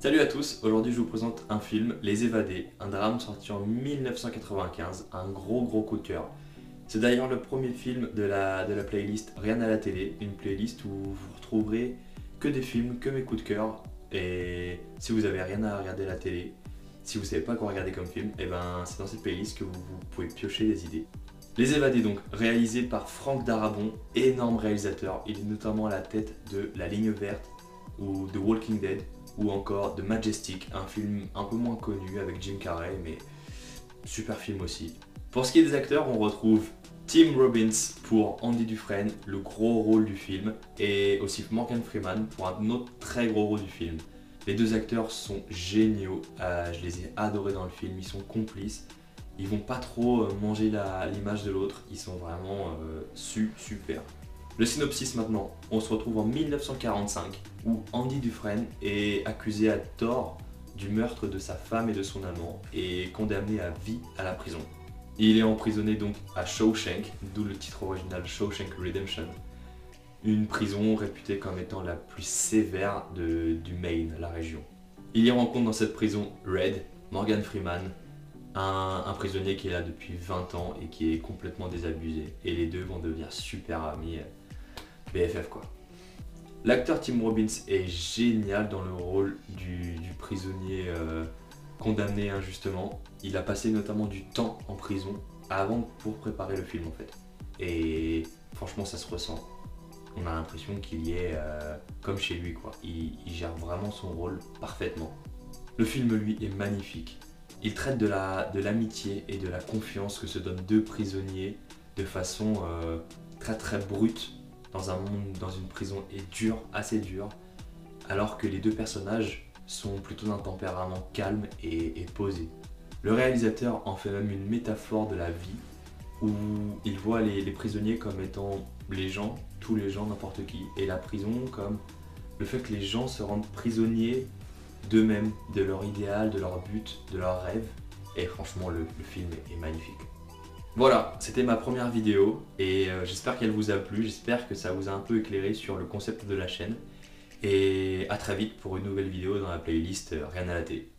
Salut à tous, aujourd'hui je vous présente un film, Les Évadés, un drame sorti en 1995, un gros coup de cœur. C'est d'ailleurs le premier film de la playlist Rien à la télé, une playlist où vous retrouverez que des films, que mes coups de cœur. Et si vous avez rien à regarder à la télé, si vous savez pas quoi regarder comme film, et ben c'est dans cette playlist que vous pouvez piocher des idées. Les Évadés donc, réalisé par Franck Darabont, énorme réalisateur, il est notamment à la tête de La Ligne Verte ou The Walking Dead ou encore The Majestic, un film un peu moins connu avec Jim Carrey mais super film aussi. Pour ce qui est des acteurs, on retrouve Tim Robbins pour Andy Dufresne, le gros rôle du film, et aussi Morgan Freeman pour un autre très gros rôle du film. Les deux acteurs sont géniaux, je les ai adorés dans le film, ils sont complices. Ils vont pas trop manger l'image de l'autre, ils sont vraiment super. Le synopsis maintenant, on se retrouve en 1945 où Andy Dufresne est accusé à tort du meurtre de sa femme et de son amant et condamné à vie à la prison. Il est emprisonné donc à Shawshank, d'où le titre original Shawshank Redemption, une prison réputée comme étant la plus sévère du Maine, la région. Il y rencontre dans cette prison Red, Morgan Freeman, un prisonnier qui est là depuis 20 ans et qui est complètement désabusé. Et les deux vont devenir super amis, BFF quoi. L'acteur Tim Robbins est génial dans le rôle du prisonnier condamné injustement. Il a passé notamment du temps en prison pour préparer le film en fait. Et franchement ça se ressent. On a l'impression qu'il y est comme chez lui quoi. Il gère vraiment son rôle parfaitement. Le film lui est magnifique. Il traite de l'amitié et de la confiance que se donnent deux prisonniers de façon très brute dans une prison et assez dure, alors que les deux personnages sont plutôt d'un tempérament calme et posé. Le réalisateur en fait même une métaphore de la vie où il voit les prisonniers comme étant les gens, tous les gens, n'importe qui, et la prison comme le fait que les gens se rendent prisonniers d'eux-mêmes, de leur idéal, de leur but, de leurs rêves. Et franchement, le film est magnifique. Voilà, c'était ma première vidéo et j'espère qu'elle vous a plu, j'espère que ça vous a un peu éclairé sur le concept de la chaîne. Et à très vite pour une nouvelle vidéo dans la playlist Rien à la télé.